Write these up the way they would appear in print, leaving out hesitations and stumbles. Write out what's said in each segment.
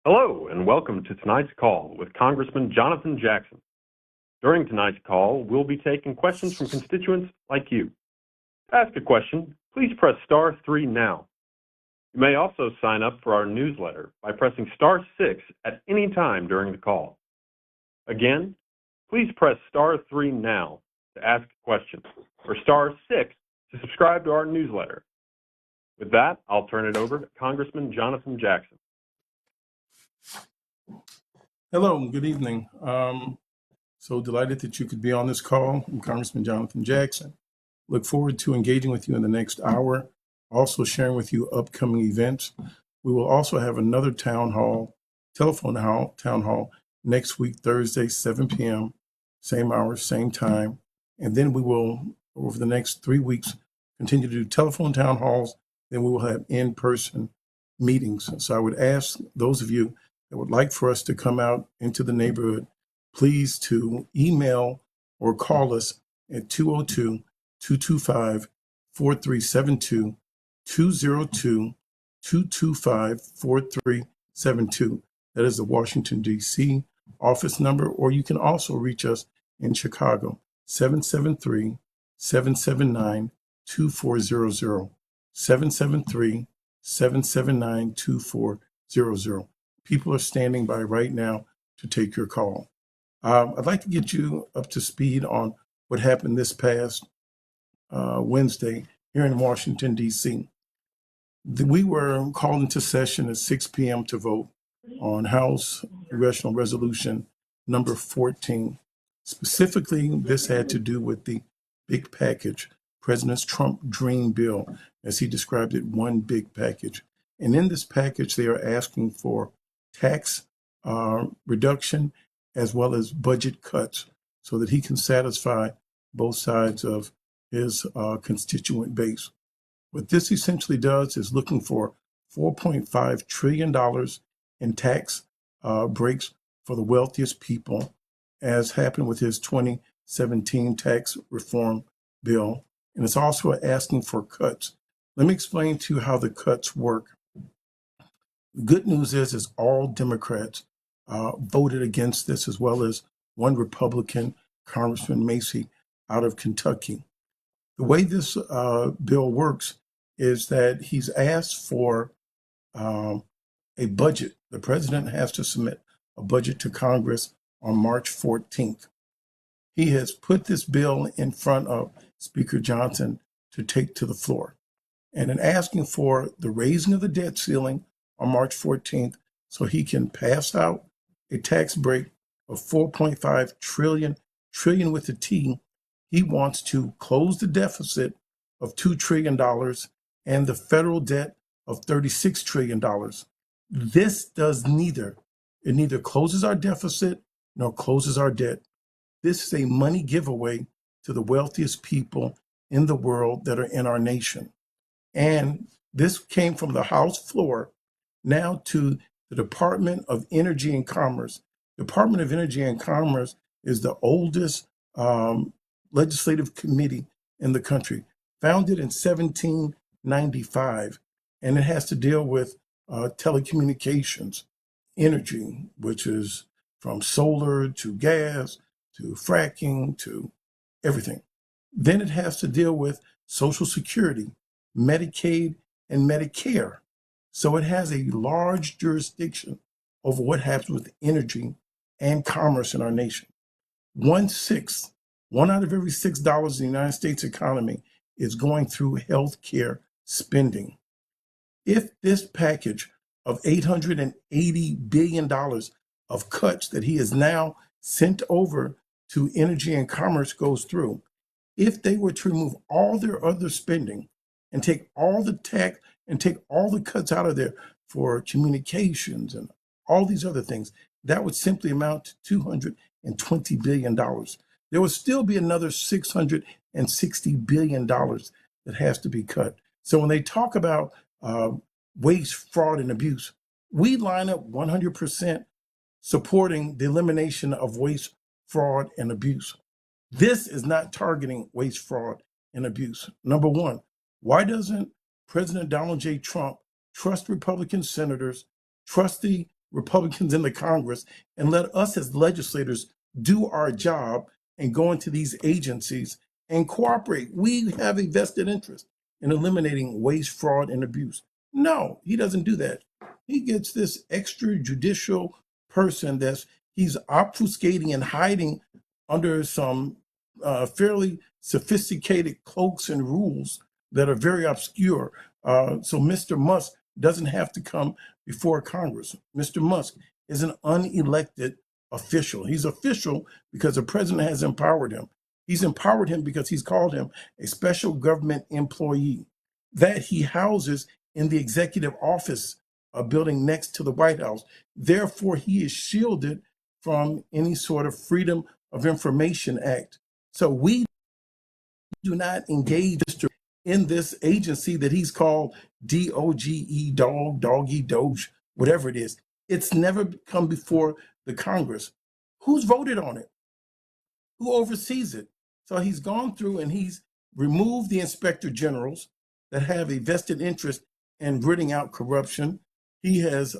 Hello, and welcome to tonight's call with Congressman Jonathan Jackson. During tonight's call, we'll be taking questions from constituents like you. To ask a question, please press star 3 now. You may also sign up for our newsletter by pressing star 6 at any time during the call. Again, please press star 3 now to ask a question, or star 6 to subscribe to our newsletter. With that, I'll turn it over to Congressman Jonathan Jackson. Hello, good evening. So delighted that you could be on this call. I'm Congressman Jonathan Jackson. Look forward to engaging with you in the next hour, also sharing with you upcoming events. We will also have another telephone townhall next week, Thursday, 7 p.m., same hour, same time. And then we will, over the next 3 weeks, continue to do telephone town halls. Then we will have in-person meetings. So I would ask those of you that would like for us to come out into the neighborhood, please to email or call us at 202-225-4372, 202-225-4372. That is the Washington, D.C. office number, or you can also reach us in Chicago, 773-779-2400, 773-779-2400. People are standing by right now to take your call. I'd like to get you up to speed on what happened this past Wednesday here in Washington, D.C. We were called into session at 6 p.m. to vote on House Congressional Resolution number 14. Specifically, this had to do with the big package, President Trump's dream bill, as he described it, one big package. And in this package, they are asking for tax reduction as well as budget cuts so that he can satisfy both sides of his constituent base. What this essentially does is looking for $4.5 trillion in tax breaks for the wealthiest people, as happened with his 2017 tax reform bill. And it's also asking for cuts. Let me explain to you how the cuts work. The good news is all Democrats voted against this, as well as one Republican, Congressman Macy, out of Kentucky. The way this bill works is that he's asked for a budget. The president has to submit a budget to Congress on March 14th. He has put this bill in front of Speaker Johnson to take to the floor. And in asking for the raising of the debt ceiling on March 14th, so he can pass out a tax break of $4.5 trillion with a T, he wants to close the deficit of $2 trillion and the federal debt of $36 trillion. This does neither. It neither closes our deficit nor closes our debt. This is a money giveaway to the wealthiest people in the world that are in our nation. And this came from the House floor now to the Department of Energy and Commerce. Department of Energy and Commerce is the oldest legislative committee in the country, founded in 1795, and it has to deal with telecommunications, energy, which is from solar to gas to fracking to everything. Then it has to deal with Social Security, Medicaid, and Medicare. So it has a large jurisdiction over what happens with energy and commerce in our nation. 1/6, one out of every $6 in the United States economy is going through healthcare spending. If this package of $880 billion of cuts that he has now sent over to energy and commerce goes through, if they were to remove all their other spending and take all the tax and take all the cuts out of there for communications and all these other things, that would simply amount to $220 billion. There would still be another $660 billion that has to be cut. So when they talk about waste, fraud, and abuse, we line up 100% supporting the elimination of waste, fraud, and abuse. This is not targeting waste, fraud, and abuse. Number one, why doesn't President Donald J. Trump trust Republican senators, trust the Republicans in the Congress and let us as legislators do our job and go into these agencies and cooperate. We have a vested interest in eliminating waste, fraud, and abuse. No, he doesn't do that. He gets this extrajudicial person he's obfuscating and hiding under some fairly sophisticated cloaks and rules that are very obscure. So Mr. Musk doesn't have to come before Congress. Mr. Musk is an unelected official. He's official because the president has empowered him. He's empowered him because he's called him a special government employee that he houses in the executive office building next to the White House. Therefore, he is shielded from any sort of Freedom of Information Act. So we do not engage in this agency that he's called DOGE, doggy, doge, whatever it is. It's never come before the Congress. Who's voted on it? Who oversees it? So he's gone through and he's removed the inspector generals that have a vested interest in rooting out corruption. He has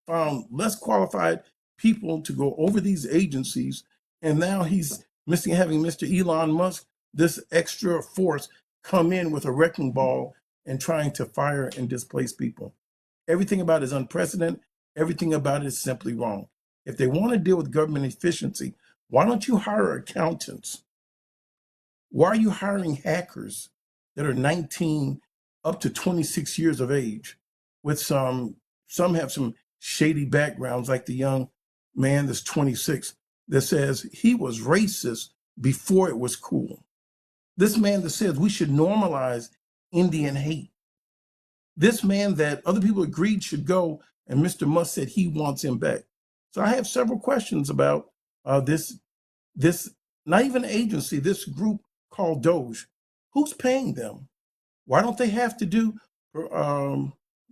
found less qualified people to go over these agencies. And now he's having Mr. Elon Musk, this extra force, come in with a wrecking ball and trying to fire and displace people. Everything about it is unprecedented. Everything about it is simply wrong. If they want to deal with government efficiency, why don't you hire accountants? Why are you hiring hackers that are 19 up to 26 years of age with some have some shady backgrounds, like the young man that's 26 that says he was racist before it was cool. This man that says we should normalize Indian hate. This man that other people agreed should go, and Mr. Musk said he wants him back. So I have several questions about this, not even agency, this group called Doge. Who's paying them? Why don't they have to do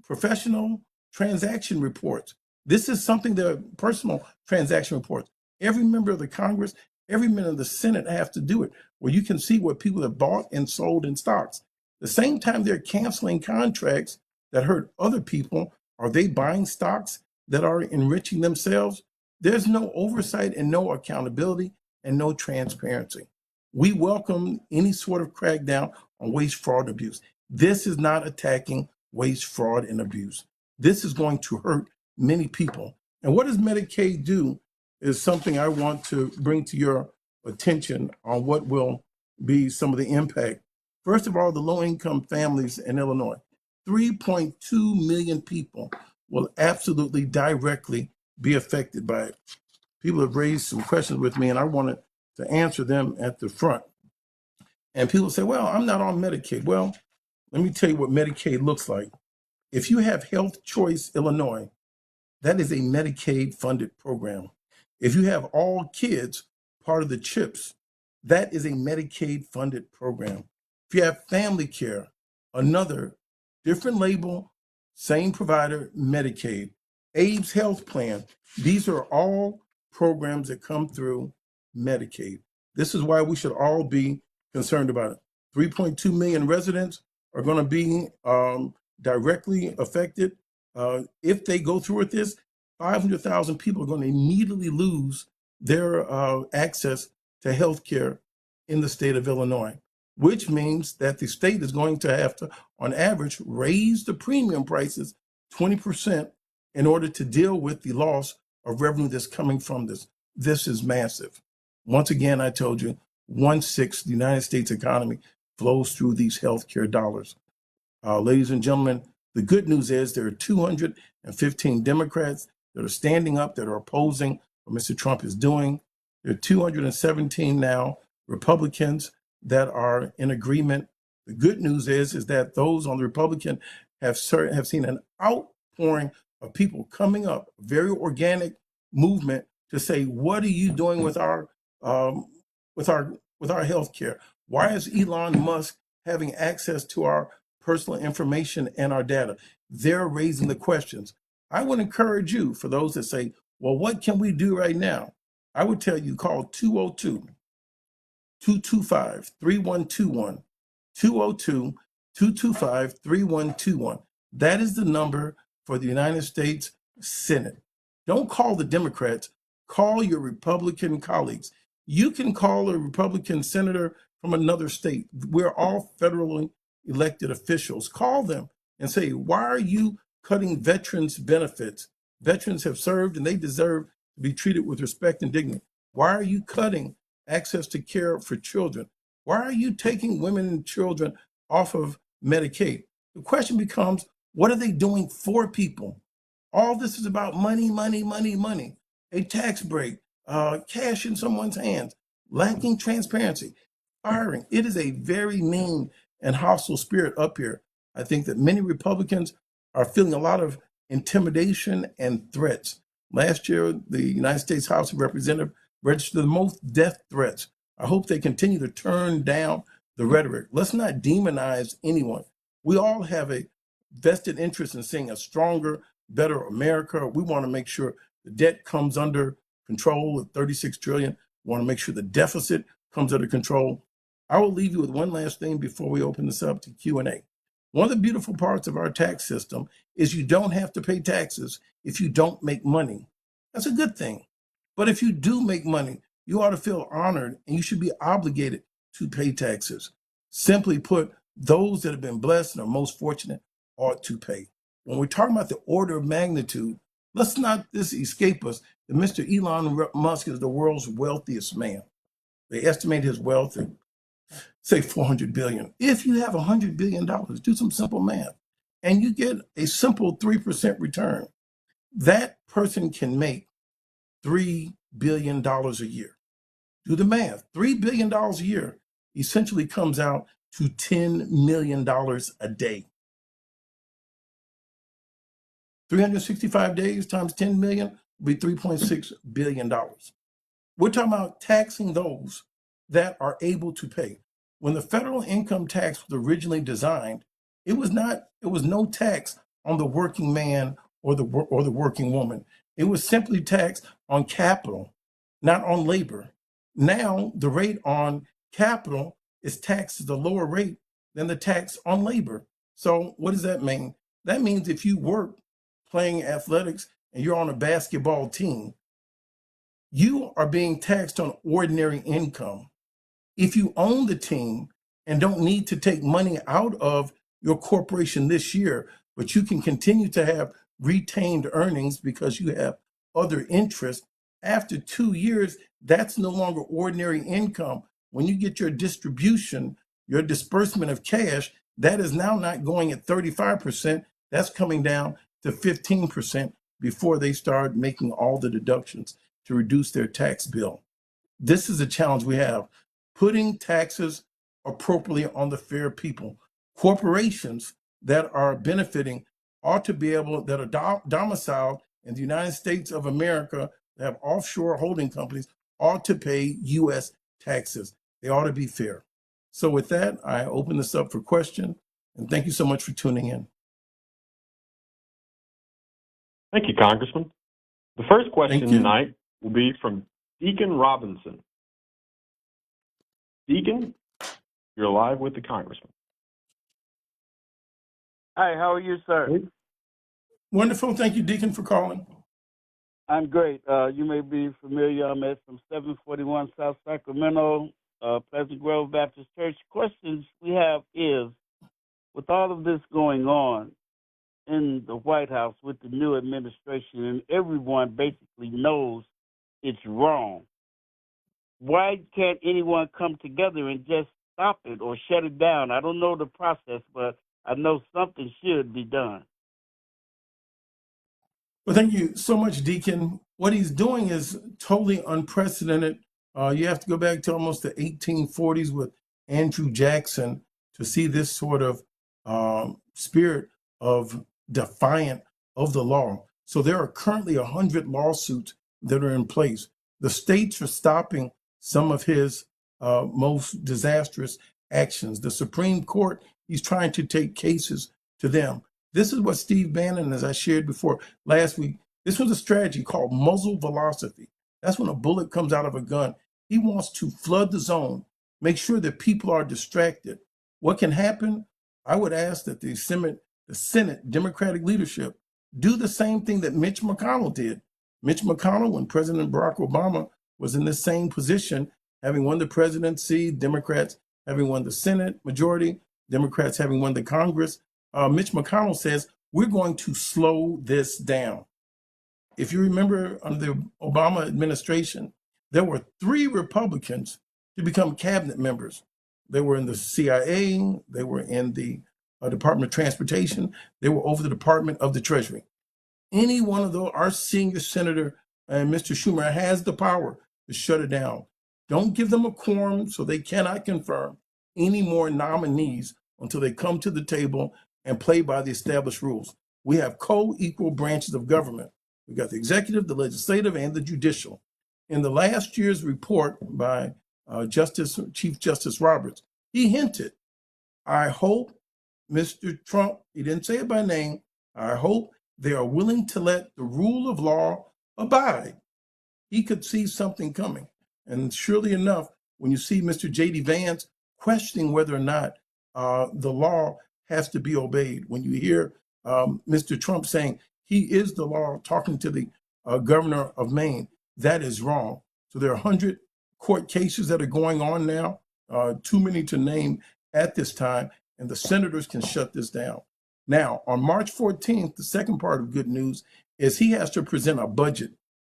professional transaction reports? This is something that personal transaction reports. Every member of the Congress, every member of the Senate have to do it, where you can see what people have bought and sold in stocks. The same time they're canceling contracts that hurt other people, are they buying stocks that are enriching themselves? There's no oversight and no accountability and no transparency. We welcome any sort of crackdown on waste, fraud, and abuse. This is not attacking waste, fraud, and abuse. This is going to hurt many people. And what does Medicaid do is something I want to bring to your attention on what will be some of the impact. First of all, the low-income families in Illinois, 3.2 million people will absolutely directly be affected by it. People have raised some questions with me, and I wanted to answer them at the front. And people say, well, I'm not on Medicaid. Well, let me tell you what Medicaid looks like. If you have Health Choice Illinois, that is a Medicaid-funded program. If you have All Kids, part of the CHIPS, that is a Medicaid-funded program. If you have Family Care, another different label, same provider, Medicaid. Abe's Health Plan, these are all programs that come through Medicaid. This is why we should all be concerned about it. 3.2 million residents are going to be directly affected. If they go through with this, 500,000 people are going to immediately lose their access to health care in the state of Illinois, which means that the state is going to have to, on average, raise the premium prices 20% in order to deal with the loss of revenue that's coming from this. This is massive. Once again, I told you, 1/6 the United States economy flows through these healthcare dollars. Ladies and gentlemen, the good news is there are 215 Democrats that are standing up, that are opposing what Mr. Trump is doing. There are 217 now Republicans that are in agreement. The good news is that those on the Republican have seen an outpouring of people coming up, a very organic movement to say, what are you doing with our health care? Why is Elon Musk having access to our personal information and our data? They're raising the questions. I would encourage you, for those that say, well, what can we do right now? I would tell you, call 202-225-3121, 202-225-3121. That is the number for the United States Senate. Don't call the Democrats, call your Republican colleagues. You can call a Republican senator from another state. We're all federally elected officials. Call them and say, why are you cutting veterans' benefits? Veterans have served and they deserve to be treated with respect and dignity. Why are you cutting access to care for children? Why are you taking women and children off of Medicaid? The question becomes, what are they doing for people? All this is about money, money, money, money. A tax break, cash in someone's hands, lacking transparency, firing. It is a very mean and hostile spirit up here. I think that many Republicans are feeling a lot of intimidation and threats. Last year, the United States House of Representatives registered the most death threats. I hope they continue to turn down the rhetoric. Let's not demonize anyone. We all have a vested interest in seeing a stronger, better America. We want to make sure the debt comes under control at 36 trillion. We want to make sure the deficit comes under control. I will leave you with one last thing before we open this up to Q&A. One of the beautiful parts of our tax system is you don't have to pay taxes if you don't make money. That's a good thing. But if you do make money, you ought to feel honored and you should be obligated to pay taxes. Simply put, those that have been blessed and are most fortunate ought to pay. When we're talking about the order of magnitude, let's not this escape us that Mr. Elon Musk is the world's wealthiest man. They estimate his wealth at, say, 400 billion. If you have $100 billion, do some simple math, and you get a simple 3% return, that person can make $3 billion a year. Do the math. $3 billion a year essentially comes out to $10 million a day. 365 days times 10 million will be $3.6 billion. We're talking about taxing those that are able to pay. When the federal income tax was originally designed, it was no tax on the working man or the working woman. It was simply tax on capital, not on labor. Now the rate on capital is taxed at a lower rate than the tax on labor. So what does that mean? That means if you work playing athletics and you're on a basketball team, you are being taxed on ordinary income. If you own the team and don't need to take money out of your corporation this year, but you can continue to have retained earnings because you have other interests, after 2 years, that's no longer ordinary income. When you get your distribution, your disbursement of cash, that is now not going at 35%, that's coming down to 15% before they start making all the deductions to reduce their tax bill. This is a challenge we have, putting taxes appropriately on the fair people. Corporations that are benefiting ought to be able, that are domiciled in the United States of America, that have offshore holding companies, ought to pay U.S. taxes. They ought to be fair. So with that, I open this up for question, and thank you so much for tuning in. Thank you, Congressman. The first question tonight will be from Deacon Robinson. Deacon, you're live with the Congressman. Hi, how are you, sir? Wonderful. Thank you, Deacon, for calling. I'm great. You may be familiar. I'm at from 741 South Sacramento, Pleasant Grove Baptist Church. Questions we have is, with all of this going on in the White House with the new administration, and everyone basically knows it's wrong, why can't anyone come together and just stop it or shut it down? I don't know the process, but I know something should be done. Well, thank you so much, Deacon. What he's doing is totally unprecedented. You have to go back to almost the 1840s with Andrew Jackson to see this sort of spirit of defiant of the law. So there are currently 100 lawsuits that are in place. The states are stopping some of his most disastrous actions. The Supreme Court, he's trying to take cases to them. This is what Steve Bannon, as I shared before last week, this was a strategy called muzzle velocity. That's when a bullet comes out of a gun. He wants to flood the zone, make sure that people are distracted. What can happen? I would ask that the Senate Democratic leadership do the same thing that Mitch McConnell did. Mitch McConnell, when President Barack Obama was in the same position, having won the presidency, Democrats having won the Senate majority, Democrats having won the Congress, Mitch McConnell says, we're going to slow this down. If you remember, under the Obama administration, there were 3 Republicans to become cabinet members. They were in the CIA, they were in the Department of Transportation, they were over the Department of the Treasury. Any one of those, our senior senator, Mr. Schumer, has the power to shut it down. Don't give them a quorum so they cannot confirm any more nominees until they come to the table and play by the established rules. We have co-equal branches of government. We've got the executive, the legislative, and the judicial. In the last year's report by Chief Justice Roberts, he hinted, I hope Mr. Trump, he didn't say it by name, I hope they are willing to let the rule of law abide. He could see something coming. And surely enough, when you see Mr. J.D. Vance questioning whether or not the law has to be obeyed, when you hear Mr. Trump saying he is the law, talking to the governor of Maine, that is wrong. So there are 100 court cases that are going on now, too many to name at this time, and the senators can shut this down. Now, on March 14th, the second part of good news is he has to present a budget.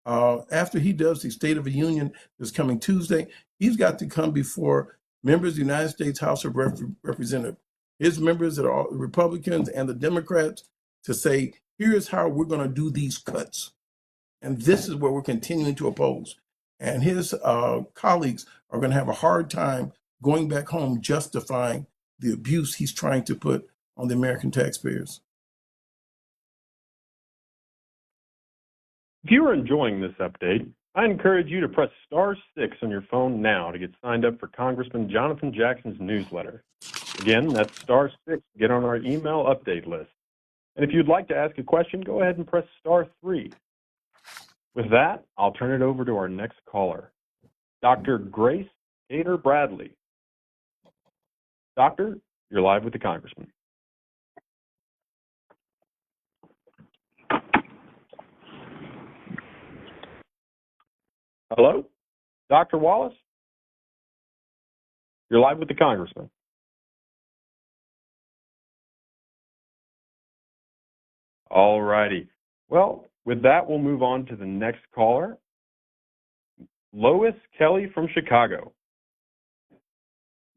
After he does the State of the Union this coming Tuesday, he's got to come before members of the United States House of Representatives, his members that are all Republicans and the Democrats, to say, here's how we're going to do these cuts. And this is where we're continuing to oppose. And his colleagues are going to have a hard time going back home justifying the abuse he's trying to put on the American taxpayers. If you are enjoying this update, I encourage you to press *6 on your phone now to get signed up for Congressman Jonathan Jackson's newsletter. Again, that's *6 to get on our email update list. And if you'd like to ask a question, go ahead and press *3. With that, I'll turn it over to our next caller, Dr. Grace Gator Bradley. Doctor, you're live with the Congressman. Hello? Dr. Wallace? You're live with the Congressman. All righty. Well, with that, we'll move on to the next caller, Lois Kelly from Chicago.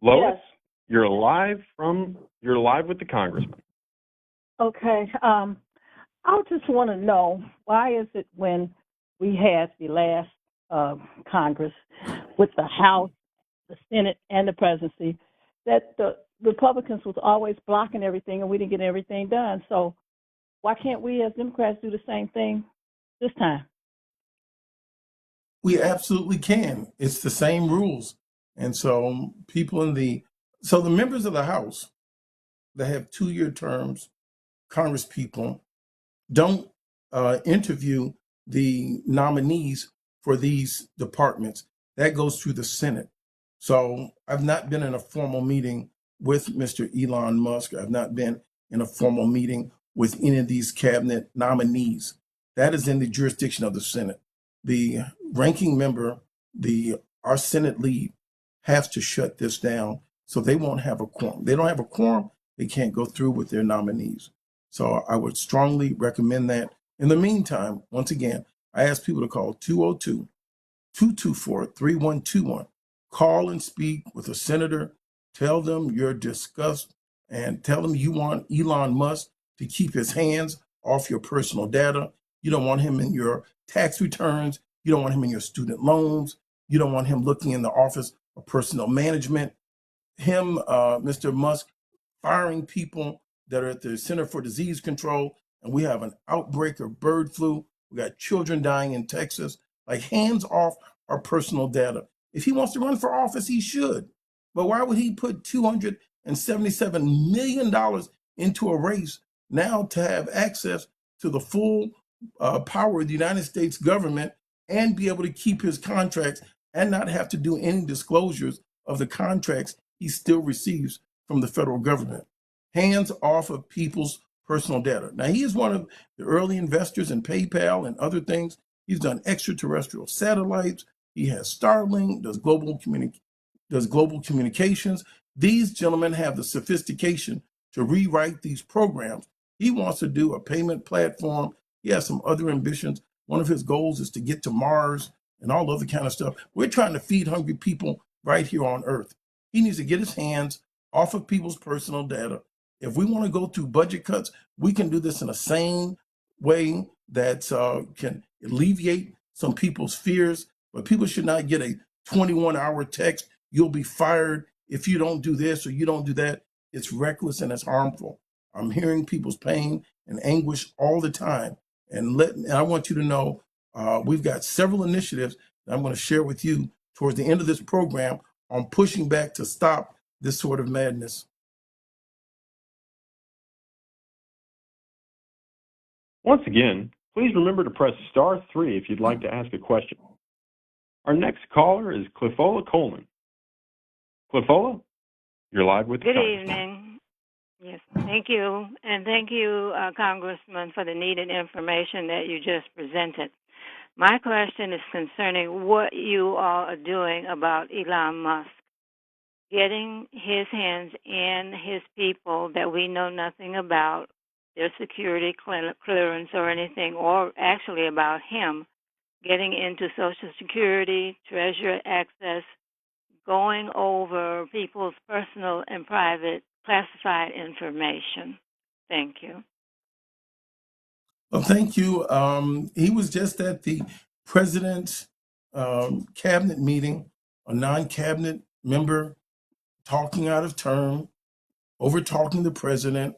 Lois, Yes. you're live with the Congressman. Okay. I just want to know, why is it when we had the last Congress with the House, the Senate, and the presidency, that the Republicans was always blocking everything and we didn't get everything done? So why can't we as Democrats do the same thing this time? We absolutely can. It's the same rules. And so the members of the House that have 2-year terms, Congress people, don't interview the nominees for these departments. That goes through the Senate. So I've not been in a formal meeting with Mr. Elon Musk. I've not been in a formal meeting with any of these cabinet nominees. That is in the jurisdiction of the Senate. The ranking member, our Senate lead, has to shut this down so they won't have a quorum. They don't have a quorum, they can't go through with their nominees. So I would strongly recommend that. In the meantime, once again, I ask people to call 202-224-3121. Call and speak with a senator. Tell them your disgust and tell them you want Elon Musk to keep his hands off your personal data. You don't want him in your tax returns. You don't want him in your student loans. You don't want him looking in the Office of Personnel Management. Mr. Musk, firing people that are at the Center for Disease Control, and we have an outbreak of bird flu. We got children dying in Texas. Like, hands off our personal data. If he wants to run for office, he should. But why would he put $277 million into a race now to have access to the full power of the United States government and be able to keep his contracts and not have to do any disclosures of the contracts he still receives from the federal government? Hands off of people's personal data. Now, he is one of the early investors in PayPal and other things. He's done extraterrestrial satellites. He has Starlink, does global communications. These gentlemen have the sophistication to rewrite these programs. He wants to do a payment platform. He has some other ambitions. One of his goals is to get to Mars and all other kind of stuff. We're trying to feed hungry people right here on Earth. He needs to get his hands off of people's personal data. If we want to go through budget cuts, we can do this in a sane way that can alleviate some people's fears. But people should not get a 21-hour text, you'll be fired if you don't do this or you don't do that. It's reckless and it's harmful. I'm hearing people's pain and anguish all the time. And I want you to know we've got several initiatives that I'm going to share with you towards the end of this program on pushing back to stop this sort of madness. Once again, please remember to press star 3 if you'd like to ask a question. Our next caller is Clifola Coleman. Clifola, you're live with the Good Congressman. evening. Yes, thank you. And thank you, Congressman, for the needed information that you just presented. My question is concerning what you all are doing about Elon Musk getting his hands in his people that we know nothing about, their security clearance or anything, or actually about him getting into Social Security, Treasury access, going over people's personal and private classified information. Thank you. Well, thank you. He was just at the president's cabinet meeting, a non-cabinet member talking out of turn, over talking the president.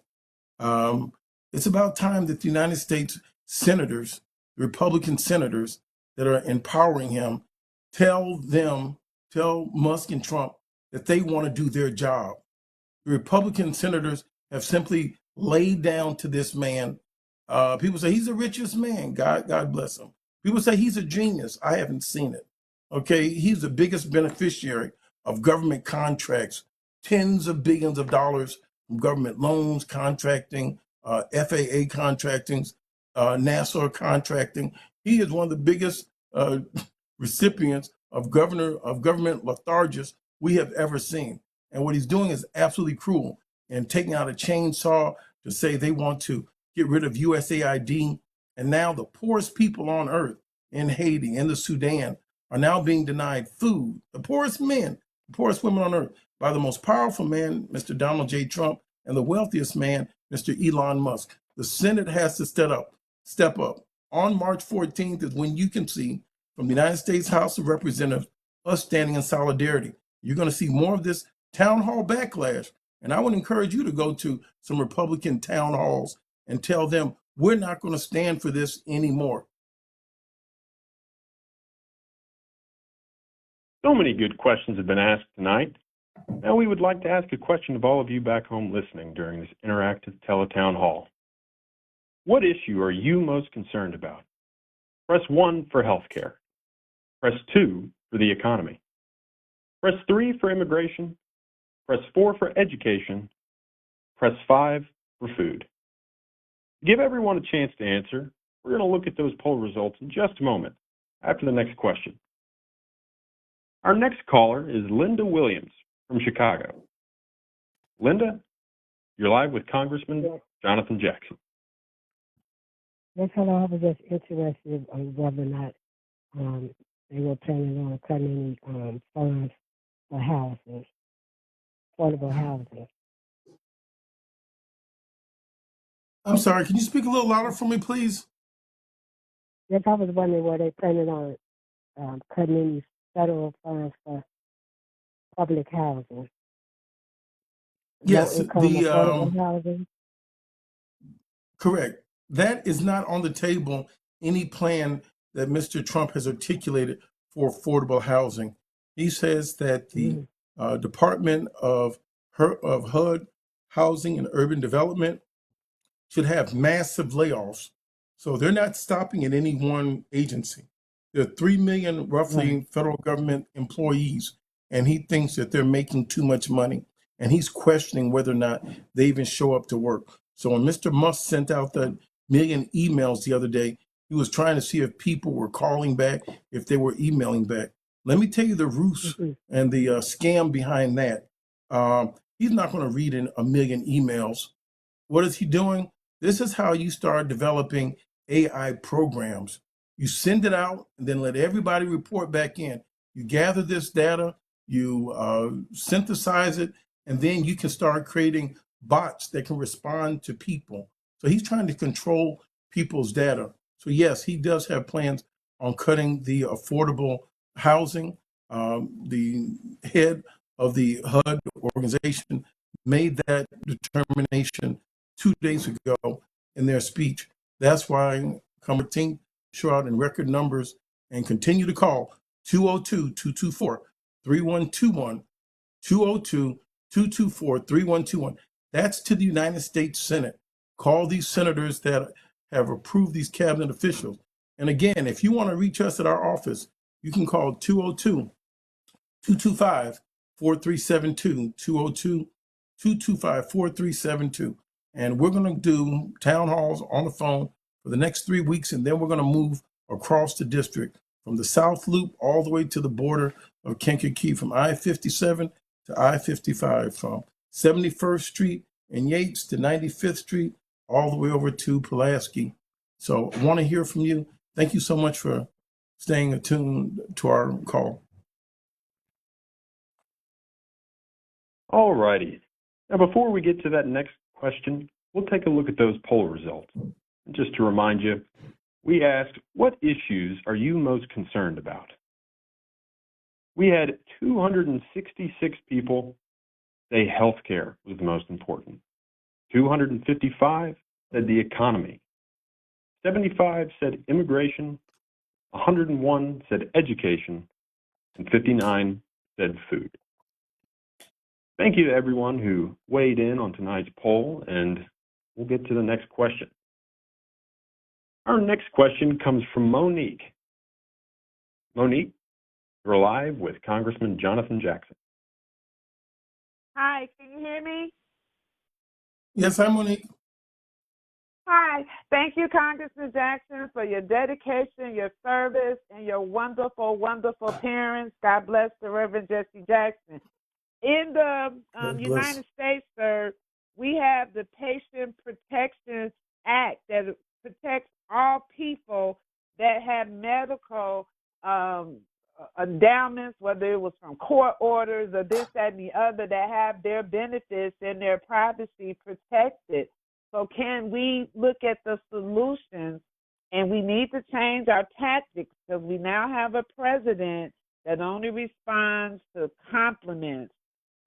It's about time that the United States senators, Republican senators that are empowering him, tell Musk and Trump that they want to do their job. The Republican senators have simply laid down to this man. People say he's the richest man. God bless him. People say he's a genius. I haven't seen it. Okay, he's the biggest beneficiary of government contracts, tens of billions of dollars from government loans, contracting, FAA contracting, NASA contracting. He is one of the biggest recipients of government lethargics we have ever seen. And what he's doing is absolutely cruel. And taking out a chainsaw to say they want to get rid of USAID. And now the poorest people on earth in Haiti, in the Sudan, are now being denied food. The poorest men, the poorest women on earth, by the most powerful man, Mr. Donald J. Trump, and the wealthiest man, Mr. Elon Musk. The Senate has to step up. On March 14th is when you can see from the United States House of Representatives us standing in solidarity. You're going to see more of this town hall backlash. And I would encourage you to go to some Republican town halls and tell them we're not going to stand for this anymore. So many good questions have been asked tonight. Now we would like to ask a question of all of you back home listening during this interactive Teletown Hall. What issue are you most concerned about? Press 1 for healthcare. Press 2 for the economy. Press 3 for immigration. Press 4 for education. Press 5 for food. To give everyone a chance to answer, we're going to look at those poll results in just a moment after the next question. Our next caller is Linda Williams from Chicago. Linda, you're live with Congressman Jonathan Jackson. Yes, hello. I was just interested on whether or not they were planning on cutting any funds for housing, affordable housing. I'm sorry, can you speak a little louder for me, please? Yes, I was wondering were they planning on cutting any federal funds for public housing? Yes, Affordable housing? Correct. That is not on the table, any plan that Mr. Trump has articulated for affordable housing. He says that the Department of HUD, Housing and Urban Development, should have massive layoffs. So they're not stopping at any one agency. There are 3 million roughly federal government employees, and he thinks that they're making too much money. And he's questioning whether or not they even show up to work. So when Mr. Musk sent out the million emails the other day, He was trying to see if people were calling back, if they were emailing back. Let me tell you the ruse and the scam behind that. He's not going to read in a million emails. What is he doing? This is how you start developing AI programs. You send it out and then let everybody report back in. You gather this data, you synthesize it, and then you can start creating bots that can respond to people. So he's trying to control people's data. So yes, he does have plans on cutting the affordable housing. The head of the HUD organization made that determination 2 days ago in their speech. That's why come 14th, show out in record numbers and continue to call 202-224-3121, 202-224-3121. That's to the United States Senate. Call these senators that have approved these cabinet officials. And again, if you want to reach us at our office, you can call 202-225-4372, 202-225-4372. And we're going to do town halls on the phone for the next 3 weeks, and then we're going to move across the district from the South Loop all the way to the border of Kankakee, from I-57 to I-55, from 71st Street and Yates to 95th Street, all the way over to Pulaski. So I want to hear from you. Thank you so much for staying attuned to our call. All righty. Now, before we get to that next question, we'll take a look at those poll results. And just to remind you, we asked, what issues are you most concerned about? We had 266 people say healthcare was the most important. 255 said the economy. 75 said immigration. 101 said education. And 59 said food. Thank you to everyone who weighed in on tonight's poll, and we'll get to the next question. Our next question comes from Monique. Monique, you're live with Congressman Jonathan Jackson. Hi, can you hear me? Yes, hi, Monique. Hi. Thank you, Congressman Jackson, for your dedication, your service, and your wonderful, wonderful parents. God bless the Reverend Jesse Jackson. In the United States, sir, we have the Patient Protection Act that protects all people that have medical endowments, whether it was from court orders or this, that, and the other, that have their benefits and their privacy protected. So can we look at the solutions? And we need to change our tactics, because we now have a president that only responds to compliments.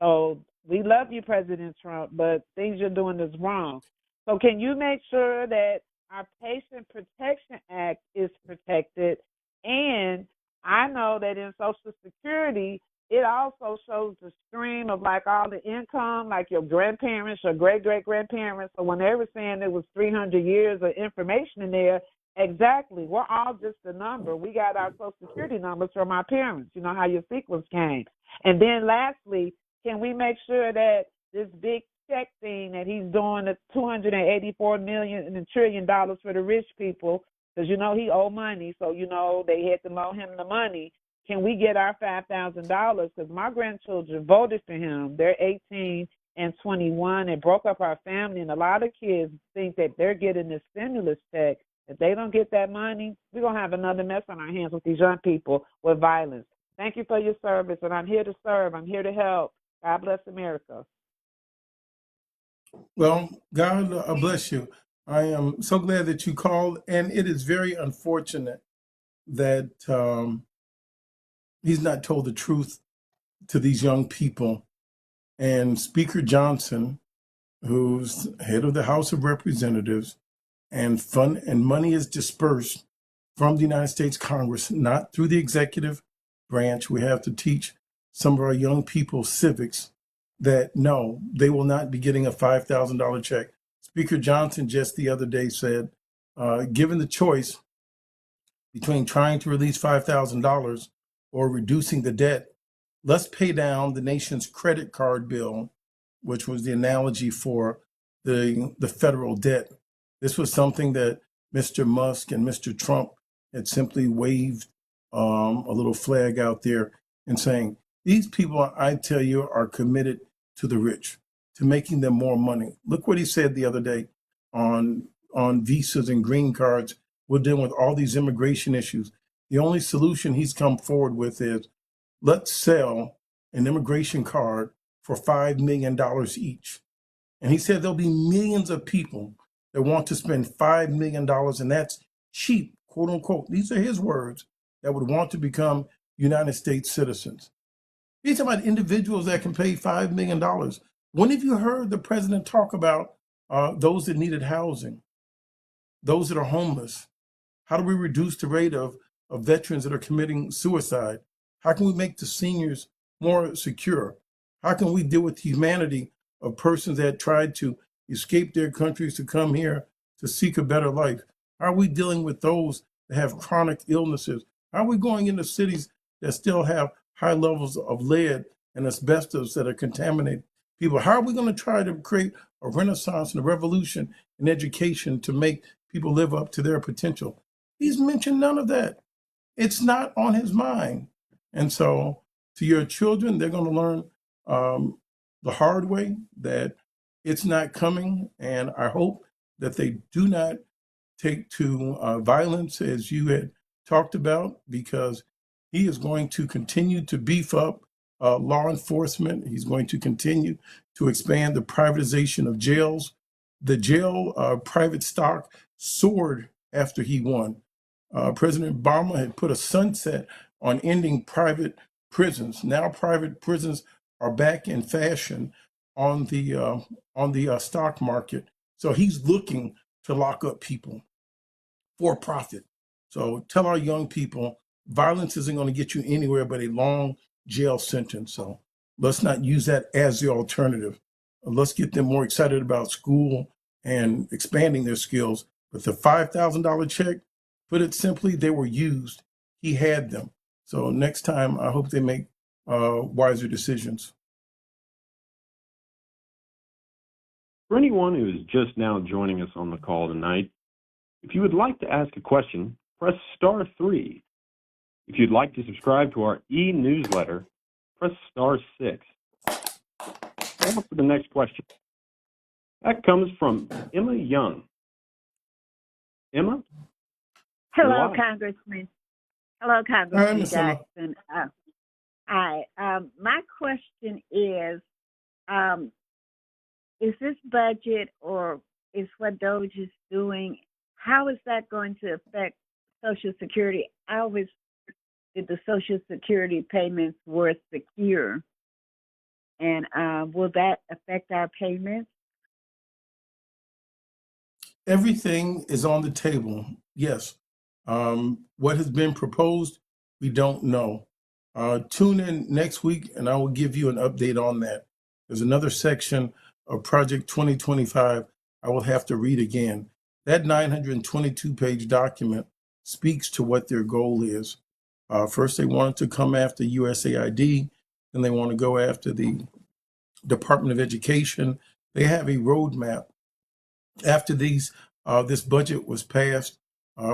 So we love you, President Trump, but things you're doing is wrong. So can you make sure that our Patient Protection Act is protected? And I know that in Social Security, it also shows the stream of like all the income, like your grandparents or great-great-grandparents. So when they were saying there was 300 years of information in there, exactly, we're all just a number. We got our Social Security numbers from our parents. You know how your sequence came. And then lastly, can we make sure that this big check thing that he's doing, the $284 million and $1 trillion for the rich people, because you know he owe money, so you know they had to loan him the money. Can we get our $5,000? Because my grandchildren voted for him. They're 18 and 21. It broke up our family, and a lot of kids think that they're getting this stimulus check. If they don't get that money, we're going to have another mess on our hands with these young people with violence. Thank you for your service, and I'm here to serve. I'm here to help. God bless America. Well, God bless you. I am so glad that you called, and it is very unfortunate that he's not told the truth to these young people. And Speaker Johnson, who's head of the House of Representatives, and money is dispersed from the United States Congress, not through the executive branch. We have to teach some of our young people civics that no, they will not be getting a $5,000 check. Speaker Johnson just the other day said, given the choice between trying to release $5,000 or reducing the debt, let's pay down the nation's credit card bill, which was the analogy for the federal debt. This was something that Mr. Musk and Mr. Trump had simply waved a little flag out there and saying, these people, I tell you, are committed to the rich, to making them more money. Look what he said the other day on visas and green cards. We're dealing with all these immigration issues. The only solution he's come forward with is let's sell an immigration card for $5 million each. And he said there'll be millions of people that want to spend $5 million, and that's cheap, quote unquote. These are his words, that would want to become United States citizens. He's talking about individuals that can pay $5 million. When have you heard the president talk about those that needed housing, those that are homeless? How do we reduce the rate of veterans that are committing suicide? How can we make the seniors more secure? How can we deal with the humanity of persons that tried to escape their countries to come here to seek a better life? How are we dealing with those that have chronic illnesses? How are we going into cities that still have high levels of lead and asbestos that are contaminating people? How are we going to try to create a renaissance and a revolution in education to make people live up to their potential? He's mentioned none of that. It's not on his mind. And so to your children, they're going to learn the hard way that it's not coming. And I hope that they do not take to violence, as you had talked about, because he is going to continue to beef up law enforcement. He's going to continue to expand the privatization of jails. The jail private stock soared after he won. President Obama had put a sunset on ending private prisons. Now private prisons are back in fashion on the stock market. So he's looking to lock up people for profit. So tell our young people, violence isn't going to get you anywhere but a long jail sentence. So let's not use that as the alternative. Let's get them more excited about school and expanding their skills. But the $5,000 check, put it simply, they were used. He had them. So next time, I hope they make wiser decisions. For anyone who is just now joining us on the call tonight, if you would like to ask a question, press star 3. If you'd like to subscribe to our e-newsletter, press star 6. Now for the next question. That comes from Emma Young. Emma? Hello, Live. Congressman. Hello, Congressman Miss Emma. Jackson. Hi. My question is this budget or is what DOGE is doing, how is that going to affect Social Security? I always did the Social Security payments were secure. And will that affect our payments? Everything is on the table, yes. What has been proposed, we don't know. Tune in next week and I will give you an update on that. There's another section of Project 2025 I will have to read again. That 922-page document speaks to what their goal is. First, they wanted to come after USAID, then they want to go after the Department of Education. They have a roadmap. After this budget was passed,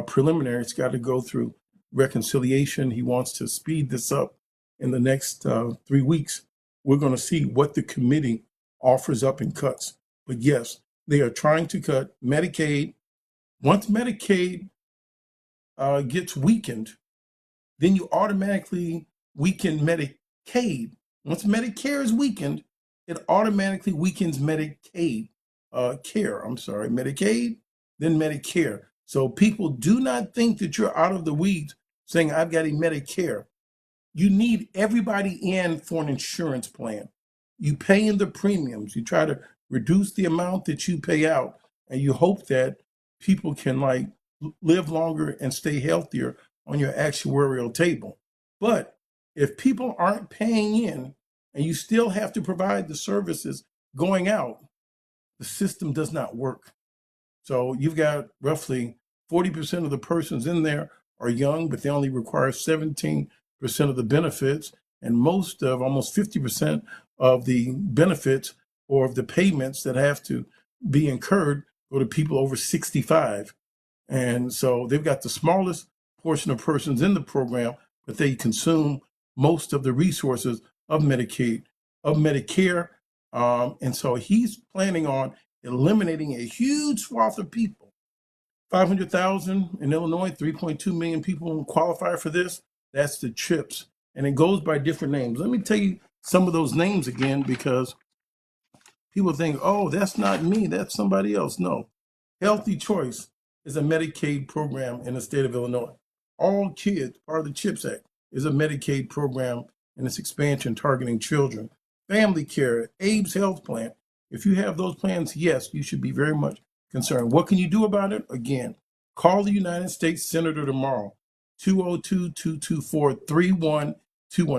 preliminary, it's got to go through reconciliation. He wants to speed this up in the next 3 weeks. We're going to see what the committee offers up in cuts. But yes, they are trying to cut Medicaid. Once Medicaid gets weakened, then you automatically weaken Medicaid. Once Medicare is weakened, it automatically weakens Medicaid. Medicaid, then Medicare. So people do not think that you're out of the weeds saying, I've got a Medicare. You need everybody in for an insurance plan. You pay in the premiums. You try to reduce the amount that you pay out, and you hope that people can live longer and stay healthier on your actuarial table. But if people aren't paying in and you still have to provide the services going out, the system does not work. So you've got roughly 40% of the persons in there are young, but they only require 17% of the benefits, and almost 50% of the benefits or of the payments that have to be incurred go to people over 65. And so they've got the smallest portion of persons in the program, but they consume most of the resources of Medicaid, of Medicare. And so he's planning on eliminating a huge swath of people. 500,000 in Illinois, 3.2 million people qualify for this. That's the CHIPS. And it goes by different names. Let me tell you some of those names again, because people think, oh, that's not me, that's somebody else. No. Healthy Choice is a Medicaid program in the state of Illinois. All Kids, part of the CHIPS Act, is a Medicaid program and its expansion targeting children. Family Care, Abe's Health Plan. If you have those plans, yes, you should be very much concerned. What can you do about it? Again, call the United States Senator tomorrow, 202-224-3121.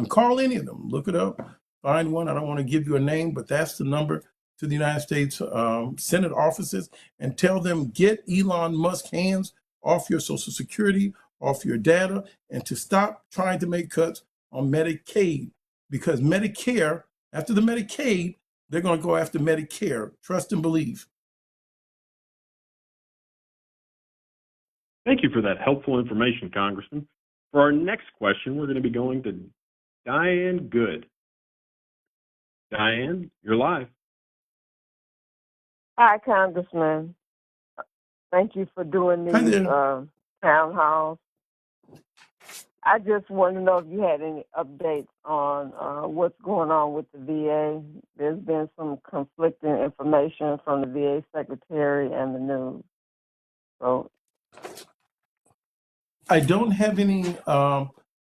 Call any of them. Look it up. Find one. I don't want to give you a name, but that's the number to the United States Senate offices, and tell them, get Elon Musk's hands off your Social Security, off your data, and to stop trying to make cuts on Medicaid, because Medicare, after the Medicaid, they're going to go after Medicare. Trust and believe. Thank you for that helpful information, Congressman. For our next question, we're going to be going to Diane Good. Diane, you're live. Hi, Congressman. Thank you for doing Hi these there. town halls. I just want to know if you had any updates on what's going on with the VA. There's been some conflicting information from the VA secretary and the news. So, I don't have any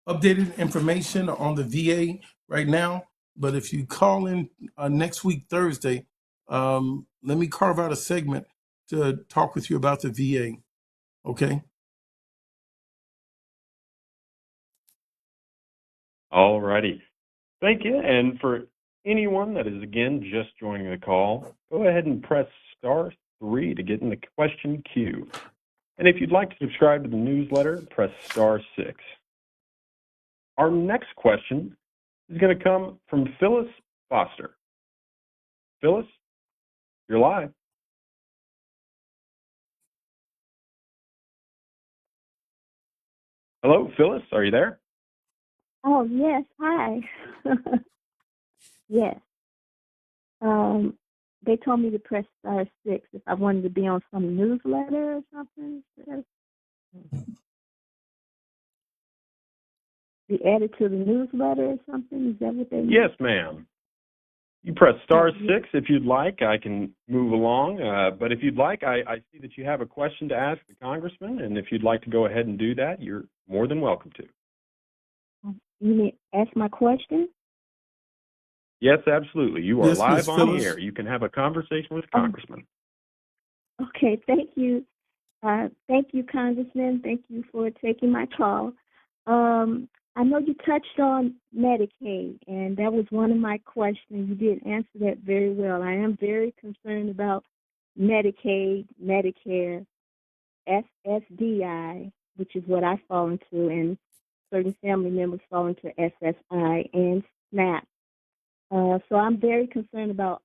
updated information on the VA right now, but if you call in next week, Thursday, let me carve out a segment to talk with you about the VA. Okay? All righty. Thank you. And for anyone that is, again, just joining the call, go ahead and press *3 to get in the question queue. And if you'd like to subscribe to the newsletter, press *6. Our next question is going to come from Phyllis Foster. Phyllis, you're live. Hello, Phyllis, are you there? Oh, yes. Hi. Yes. They told me to press *6 if I wanted to be on some newsletter or something. Be added to the newsletter or something? Is that what they mean? Yes, ma'am. You press *6 if you'd like. I can move along. But if you'd like, I see that you have a question to ask the Congressman, and if you'd like to go ahead and do that, you're more than welcome to. You mean ask my question? Yes, absolutely. You are Yes, live Ms. on Phyllis. the air. You can have a conversation with the Congressman. Okay, thank you. Thank you, Congressman. Thank you for taking my call. I know you touched on Medicaid, and that was one of my questions. You did answer that very well. I am very concerned about Medicaid, Medicare, SSDI, which is what I fall into, and certain family members fall into SSI and SNAP. So I'm very concerned about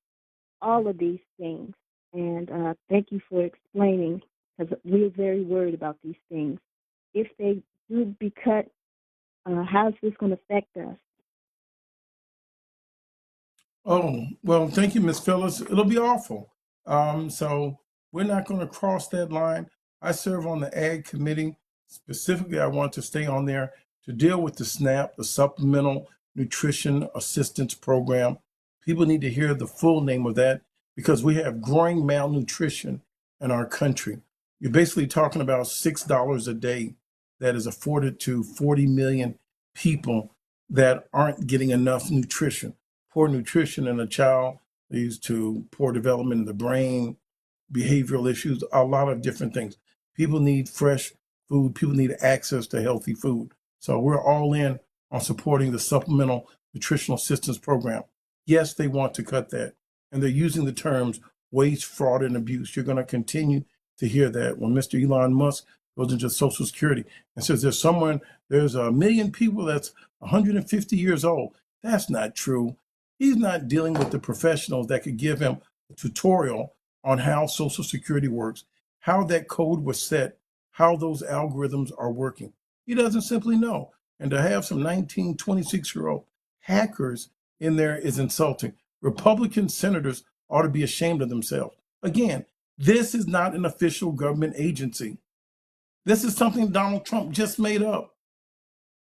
all of these things, and thank you for explaining, because we're very worried about these things. If they do be cut, how is this going to affect us? Oh, well, thank you, Ms. Phyllis. It'll be awful. So we're not going to cross that line. I serve on the Ag Committee. Specifically, I want to stay on there to deal with the SNAP, the Supplemental Nutrition Assistance Program. People need to hear the full name of that, because we have growing malnutrition in our country. You're basically talking about $6 a day that is afforded to 40 million people that aren't getting enough nutrition. Poor nutrition in a child leads to poor development in the brain, behavioral issues, a lot of different things. People need fresh food. People need access to healthy food. So we're all in on supporting the Supplemental Nutritional Assistance Program. Yes, they want to cut that. And they're using the terms waste, fraud, and abuse. You're going to continue to hear that when Mr. Elon Musk goes into Social Security and says there's 1 million people that's 150 years old. That's not true. He's not dealing with the professionals that could give him a tutorial on how Social Security works, how that code was set how those algorithms are working. He doesn't simply know. And to have some 19, 26-year-old hackers in there is insulting. Republican senators ought to be ashamed of themselves. Again, this is not an official government agency. This is something Donald Trump just made up.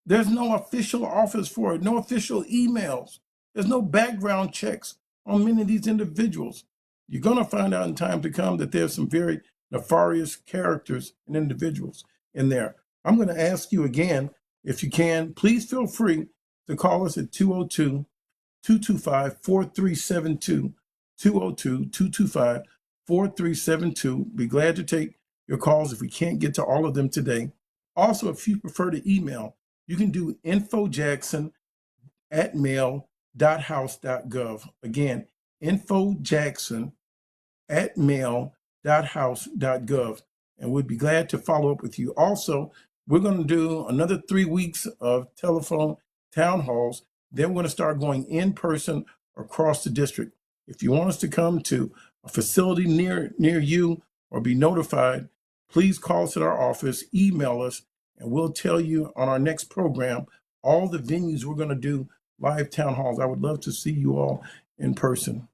There's no official office for it, no official emails. There's no background checks on many of these individuals. You're going to find out in time to come that there's some very nefarious characters and individuals in there. I'm going to ask you again, if you can, please feel free to call us at 202-225-4372, 202-225-4372. Be glad to take your calls if we can't get to all of them today. Also, if you prefer to email, you can do infojackson@mail.house.gov. Again, infojackson@mail.house.gov. And we'd be glad to follow up with you. Also, we're going to do another 3 weeks of telephone town halls. Then we're going to start going in person across the district. If you want us to come to a facility near you or be notified, please call us at our office, email us, and we'll tell you on our next program all the venues we're going to do live town halls. I would love to see you all in person.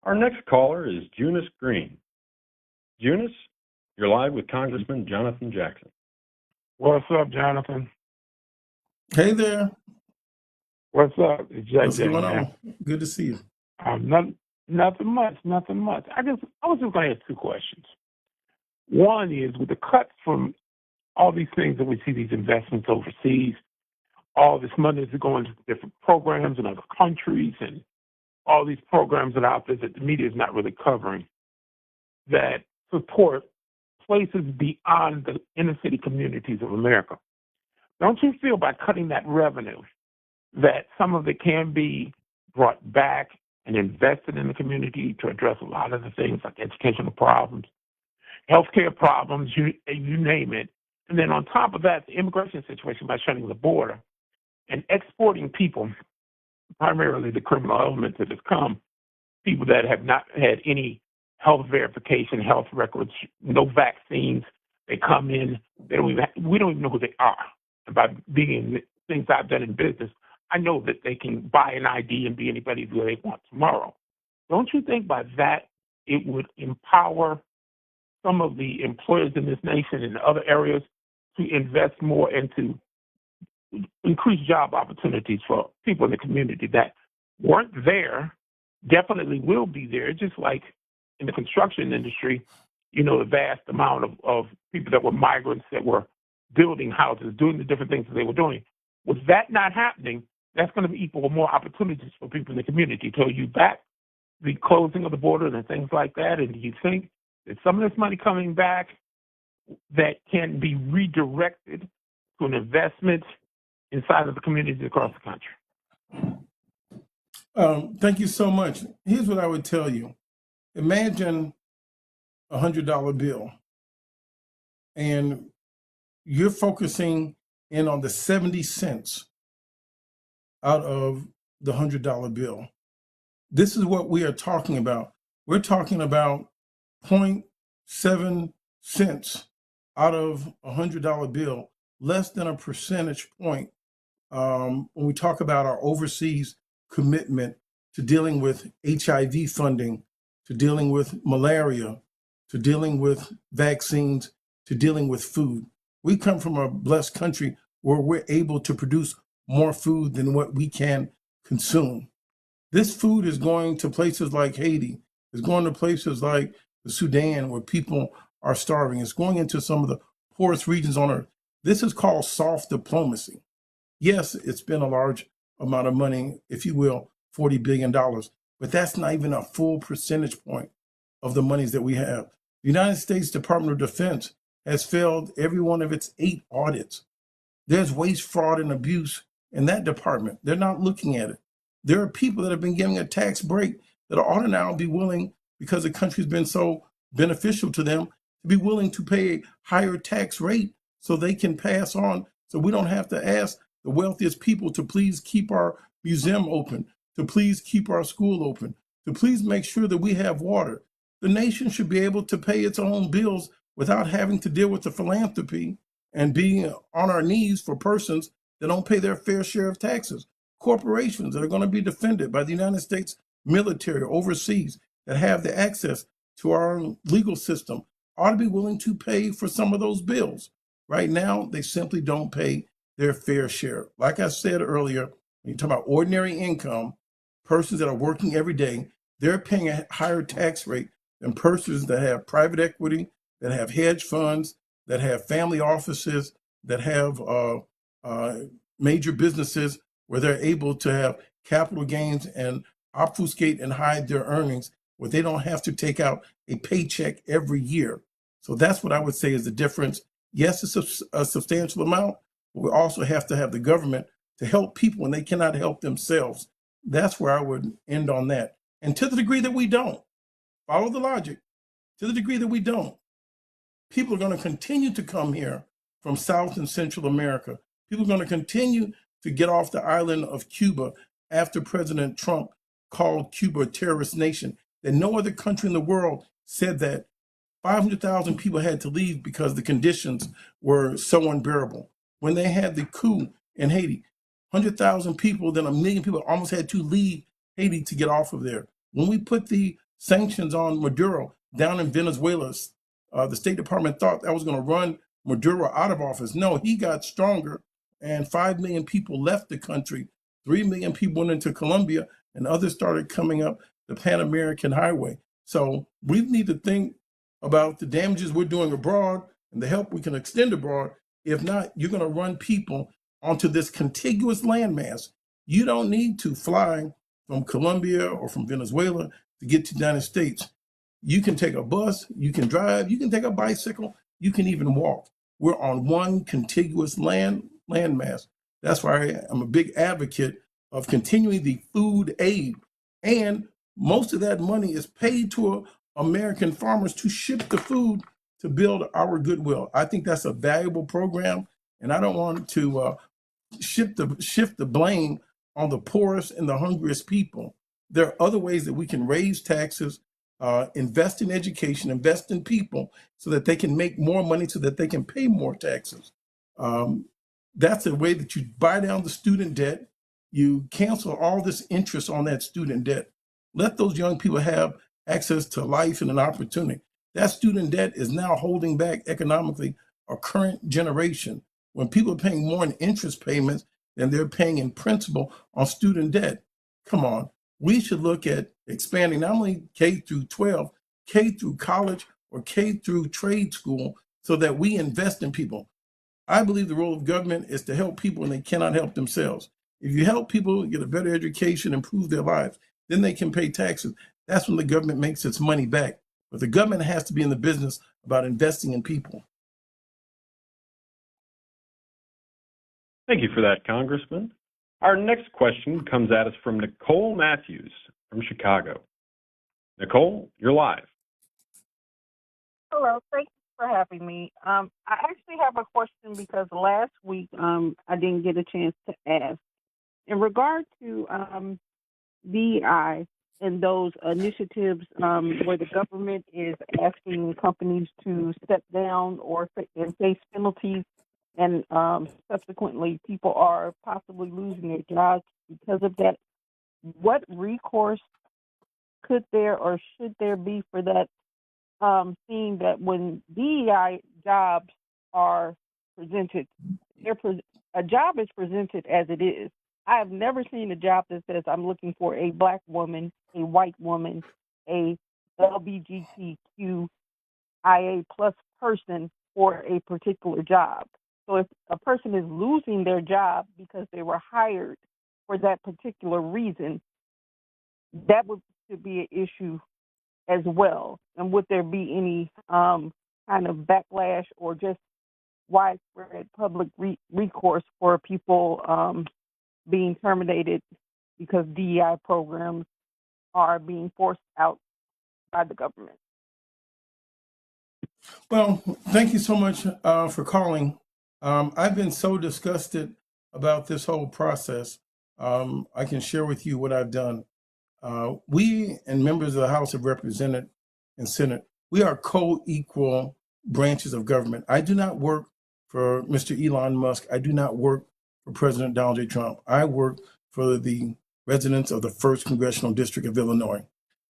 Our next caller is Junice Green. Junice, you're live with Congressman Jonathan Jackson. What's up, Jonathan? Hey there. What's up? It's What's JJ, going man. on? Good to see you. Nothing much. I was just going to ask two questions. One is, with the cuts from all these things that we see, these investments overseas, all this money is going to different programs in other countries, and all these programs that are out there that the media is not really covering, that support places beyond the inner city communities of America. Don't you feel by cutting that revenue that some of it can be brought back and invested in the community to address a lot of the things like educational problems, healthcare problems, you name it? And then on top of that, the immigration situation, by shutting the border and exporting people, primarily the criminal elements that have come, people that have not had any health verification, health records, no vaccines. They come in, we don't even know who they are. And by being in things I've done in business, I know that they can buy an ID and be anybody who they want tomorrow. Don't you think by that it would empower some of the employers in this nation and other areas to invest more and to increase job opportunities for people in the community that weren't there, definitely will be there, just like in the construction industry, the vast amount of people that were migrants that were building houses, doing the different things that they were doing. With that not happening, that's going to equal more opportunities for people in the community. So you back the closing of the border and things like that, and do you think that some of this money coming back that can be redirected to an investment inside of the communities across the country? Thank you so much. Here's what I would tell you. Imagine a $100 bill, and you're focusing in on the 70 cents out of the $100 bill. This is what we are talking about. We're talking about 0.7 cents out of a $100 bill, less than a percentage point when we talk about our overseas commitment to dealing with HIV funding, to dealing with malaria, to dealing with vaccines, to dealing with food. We come from a blessed country where we're able to produce more food than what we can consume. This food is going to places like Haiti. It's going to places like the Sudan where people are starving. It's going into some of the poorest regions on earth. This is called soft diplomacy. Yes, it's been a large amount of money, if you will, $40 billion, but that's not even a full percentage point of the monies that we have. The United States Department of Defense has failed every one of its 8 audits. There's waste, fraud, and abuse in that department. They're not looking at it. There are people that have been giving a tax break that ought to now be willing, because the country's been so beneficial to them, to be willing to pay a higher tax rate so they can pass on, so we don't have to ask the wealthiest people to please keep our museum open, to please keep our school open, to please make sure that we have water. the nation should be able to pay its own bills without having to deal with the philanthropy and being on our knees for persons that don't pay their fair share of taxes. Corporations that are going to be defended by the United States military overseas that have the access to our legal system ought to be willing to pay for some of those bills. Right now, they simply don't pay their fair share. Like I said earlier, when you talk about ordinary income, persons that are working every day, they're paying a higher tax rate than persons that have private equity, that have hedge funds, that have family offices, that have major businesses where they're able to have capital gains and obfuscate and hide their earnings where they don't have to take out a paycheck every year. So that's what I would say is the difference. Yes, it's a substantial amount, but we also have to have the government to help people when they cannot help themselves. That's where I would end on that. And to the degree that we don't, follow the logic, to the degree that we don't, people are going to continue to come here from South and Central America. People are going to continue to get off the island of Cuba after President Trump called Cuba a terrorist nation. That no other country in the world said that 500,000 people had to leave because the conditions were so unbearable. When they had the coup in Haiti, 100,000 people, then 1 million people almost had to leave Haiti to get off of there. When we put the sanctions on Maduro down in Venezuela, the State Department thought that was going to run Maduro out of office. No, he got stronger, and 5 million people left the country. 3 million people went into Colombia, and others started coming up the Pan American Highway. So we need to think about the damages we're doing abroad and the help we can extend abroad. If not, you're going to run people onto this contiguous landmass. You don't need to fly from Colombia or from Venezuela to get to the United States. You can take a bus, you can drive, you can take a bicycle, you can even walk. We're on one contiguous landmass. That's why I'm a big advocate of continuing the food aid. And most of that money is paid to American farmers to ship the food to build our goodwill. I think that's a valuable program, and I don't want to shift the blame on the poorest and the hungriest people. There are other ways that we can raise taxes, invest in education, invest in people so that they can make more money so that they can pay more taxes. That's a way that you buy down the student debt. You cancel all this interest on that student debt. Let those young people have access to life and an opportunity. That student debt is now holding back economically our current generation. When people are paying more in interest payments than they're paying in principal on student debt, come on. We should look at expanding not only K through 12, K through college, or K through trade school so that we invest in people. I believe the role of government is to help people when they cannot help themselves. If you help people get a better education, improve their lives, then they can pay taxes. That's when the government makes its money back. But the government has to be in the business about investing in people. Thank you for that, Congressman. Our next question comes at us from Nicole Matthews from Chicago. Nicole, you're live. Hello, thank you for having me. I actually have a question because last week I didn't get a chance to ask. In regard to DEI and those initiatives where the government is asking companies to step down or and face penalties, and subsequently people are possibly losing their jobs because of that, what recourse could there or should there be for that, seeing that when DEI jobs are presented, a job is presented as it is. I have never seen a job that says I'm looking for a black woman, a white woman, a LGBTQIA plus person for a particular job. So if a person is losing their job because they were hired for that particular reason, that should be an issue as well. And would there be any kind of backlash or just widespread public recourse for people being terminated because DEI programs are being forced out by the government? Well, thank you so much for calling. I've been so disgusted about this whole process. I can share with you what I've done. We and members of the House of Representatives and Senate. We are co-equal branches of government. I do not work for Mr. Elon Musk. I do not work for President Donald J. Trump. I work for the residents of the 1st Congressional District of Illinois.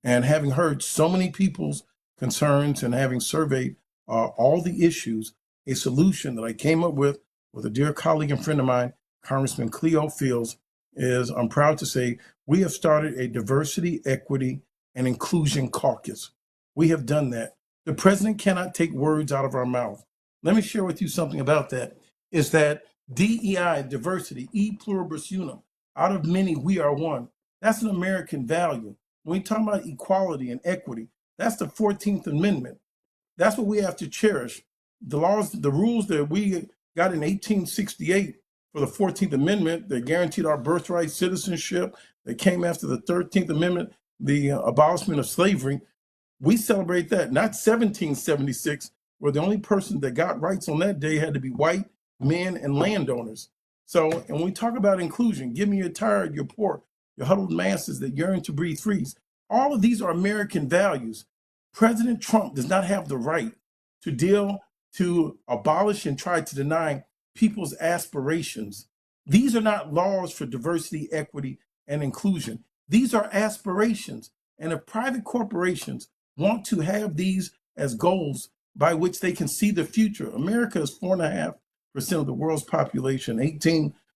And having heard so many people's concerns and having surveyed all the issues, a solution that I came up with a dear colleague and friend of mine, Congressman Cleo Fields, is I'm proud to say we have started a diversity, equity, and inclusion caucus. We have done that. The president cannot take words out of our mouth. Let me share with you something about that, is that DEI, diversity, e pluribus unum, out of many, we are one. That's an American value. When we talk about equality and equity, that's the 14th Amendment. That's what we have to cherish. The laws, the rules that we got in 1868 for the 14th Amendment that guaranteed our birthright citizenship, that came after the 13th Amendment, the abolishment of slavery, we celebrate that, not 1776, where the only person that got rights on that day had to be white men and landowners. So, and when we talk about inclusion, give me your tired, your poor, your huddled masses that yearn to breathe free. All of these are American values. President Trump does not have the right to abolish and try to deny people's aspirations. These are not laws for diversity, equity, and inclusion. These are aspirations. And if private corporations want to have these as goals by which they can see the future, America is 4.5% of the world's population,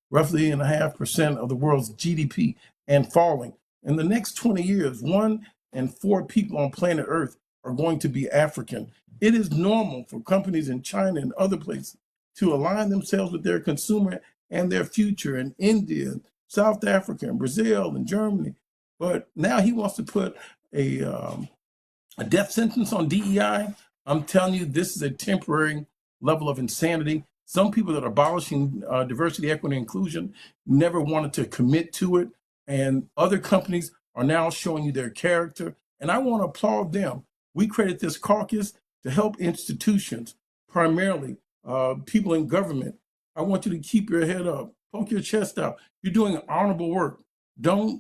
roughly 1.5% of the world's GDP, and falling. In the next 20 years, 1 in 4 people on planet Earth are going to be African. It is normal for companies in China and other places to align themselves with their consumer and their future in India, South Africa, and Brazil, and Germany. But now he wants to put a death sentence on DEI. I'm telling you, this is a temporary level of insanity. Some people that are abolishing diversity, equity, and inclusion never wanted to commit to it. And other companies are now showing you their character. And I want to applaud them. We created this caucus to help institutions, primarily people in government. I want you to keep your head up, poke your chest out. You're doing honorable work. Don't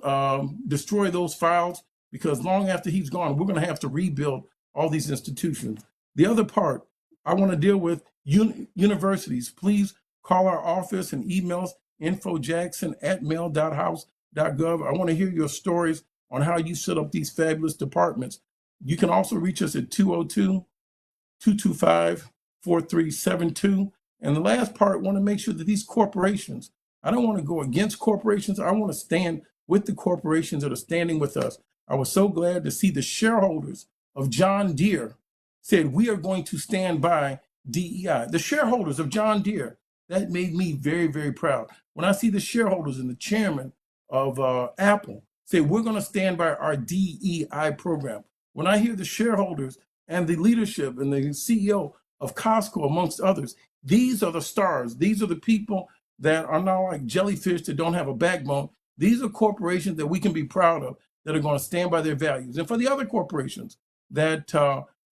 destroy those files, because long after he's gone, we're going to have to rebuild all these institutions. The other part I want to deal with, universities. Please call our office and email us, infojackson@mail.house.gov. I want to hear your stories on how you set up these fabulous departments. You can also reach us at 202-225-4372. And the last part, I want to make sure that these corporations, I don't want to go against corporations. I want to stand with the corporations that are standing with us. I was so glad to see the shareholders of John Deere said, we are going to stand by DEI. The shareholders of John Deere, that made me very, very proud. When I see the shareholders and the chairman of Apple say, we're going to stand by our DEI program. When I hear the shareholders and the leadership and the CEO of Costco, amongst others, these are the stars. These are the people that are not like jellyfish that don't have a backbone. These are corporations that we can be proud of, that are going to stand by their values. And for the other corporations that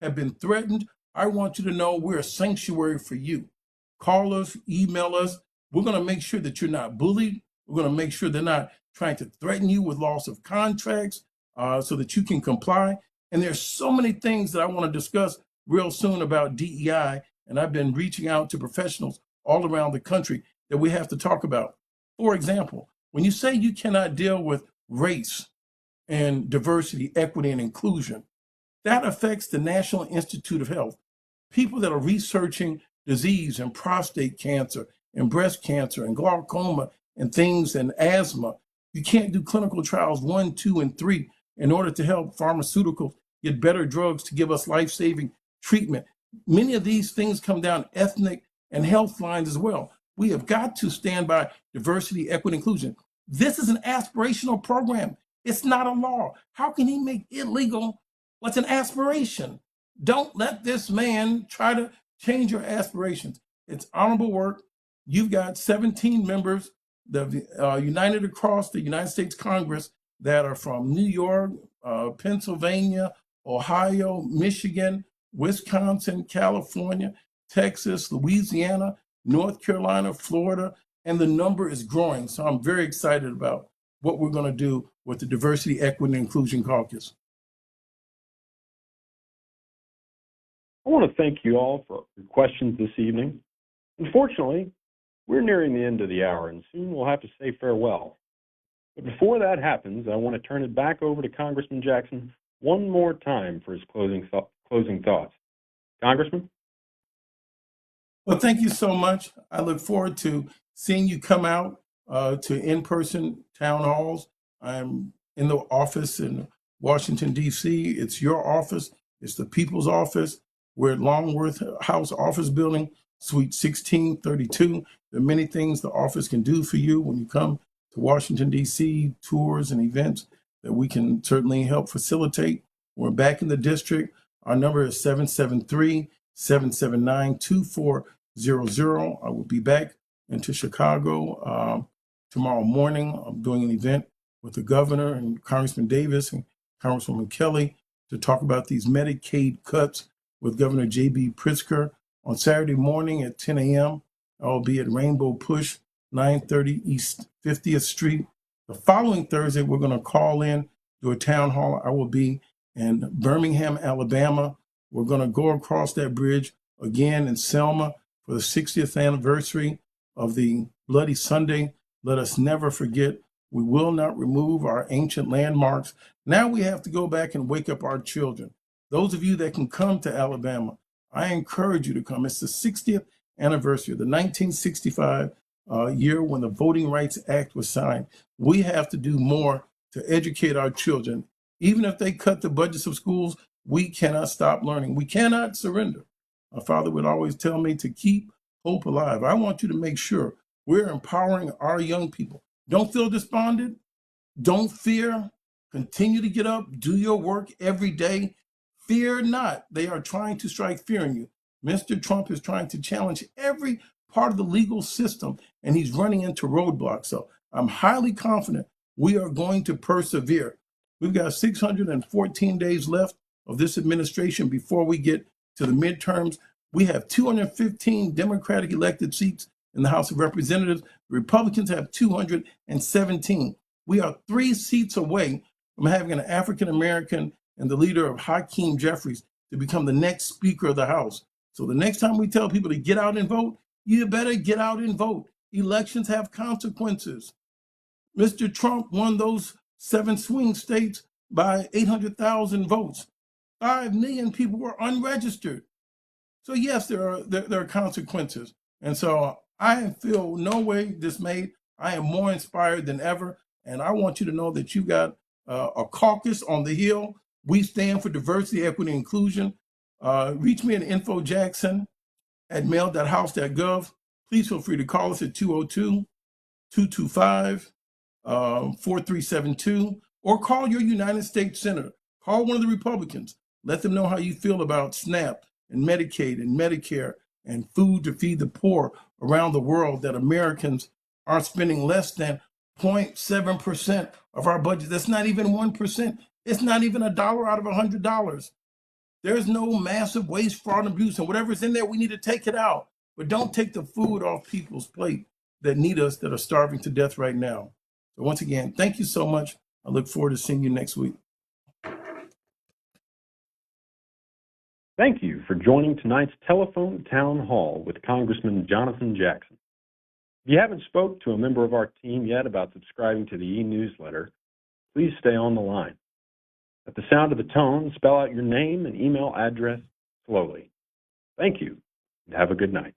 have been threatened, I want you to know we're a sanctuary for you. Call us, email us. We're going to make sure that you're not bullied. We're going to make sure they're not trying to threaten you with loss of contracts so that you can comply. And there's so many things that I want to discuss real soon about DEI. And I've been reaching out to professionals all around the country that we have to talk about. For example, when you say you cannot deal with race and diversity, equity, and inclusion, that affects the National Institute of Health. People that are researching disease and prostate cancer and breast cancer and glaucoma and things and asthma, you can't do clinical trials 1, 2, and 3 in order to help pharmaceuticals get better drugs to give us life-saving treatment. Many of these things come down ethnic and health lines as well. We have got to stand by diversity, equity, inclusion. This is an aspirational program. It's not a law. How can he make illegal what's an aspiration? Don't let this man try to change your aspirations. It's honorable work. You've got 17 members that united across the United States Congress that are from New York, Pennsylvania, Ohio, Michigan, Wisconsin, California, Texas, Louisiana, North Carolina, Florida, and the number is growing. So I'm very excited about what we're going to do with the Diversity, Equity, and Inclusion Caucus. I want to thank you all for your questions this evening. Unfortunately, we're nearing the end of the hour, and soon we'll have to say farewell. But before that happens, I want to turn it back over to Congressman Jackson one more time for his closing thoughts. Congressman? Well, thank you so much. I look forward to seeing you come out to in-person town halls. I'm in the office in Washington, D.C. It's your office. It's the people's office. We're at Longworth House Office Building, Suite 1632. There are many things the office can do for you when you come to Washington, D.C., tours and events that we can certainly help facilitate. We're back in the district. Our number is 773-779-2400. I will be back into Chicago tomorrow morning. I'm doing an event with the governor and Congressman Davis and Congresswoman Kelly to talk about these Medicaid cuts with Governor J.B. Pritzker. On Saturday morning at 10 a.m., I'll be at Rainbow Push, 930 East 50th Street. The following Thursday, we're going to call in, do a town hall. I will be in Birmingham, Alabama. We're going to go across that bridge again in Selma for the 60th anniversary of the Bloody Sunday. Let us never forget. We will not remove our ancient landmarks. Now we have to go back and wake up our children. Those of you that can come to Alabama, I encourage you to come. It's the 60th anniversary of the 1965 year when the Voting Rights Act was signed. We have to do more to educate our children. Even if they cut the budgets of schools, we cannot stop learning. We cannot surrender. My father would always tell me to keep hope alive. I want you to make sure we're empowering our young people. Don't feel despondent. Don't fear. Continue to get up. Do your work every day. Fear not. They are trying to strike fear in you. Mr. Trump is trying to challenge every part of the legal system, and he's running into roadblocks. So I'm highly confident we are going to persevere. We've got 614 days left of this administration before we get to the midterms. We have 215 Democratic elected seats in the House of Representatives. The Republicans have 217. We are 3 seats away from having an African American and the leader of Hakeem Jeffries to become the next Speaker of the House. So the next time we tell people to get out and vote, you better get out and vote. Elections have consequences. Mr. Trump won those 7 swing states by 800,000 votes. 5 million people were unregistered. So yes, there are consequences. And so I feel no way dismayed. I am more inspired than ever. And I want you to know that you got a caucus on the Hill. We stand for diversity, equity, and inclusion. Reach me at infojackson@mail.house.gov. Please feel free to call us at 202-225-4372 or call your United States Senator. Call one of the Republicans. Let them know how you feel about SNAP and Medicaid and Medicare and food to feed the poor around the world, that Americans are spending less than 0.7% of our budget. That's not even 1%. It's not even $1 out of $100. There's no massive waste, fraud, and abuse, and whatever's in there, we need to take it out. But don't take the food off people's plate that need us, that are starving to death right now. So once again, thank you so much. I look forward to seeing you next week. Thank you for joining tonight's Telephone Town Hall with Congressman Jonathan Jackson. If you haven't spoke to a member of our team yet about subscribing to the e-newsletter, please stay on the line. At the sound of the tone, spell out your name and email address slowly. Thank you, and have a good night.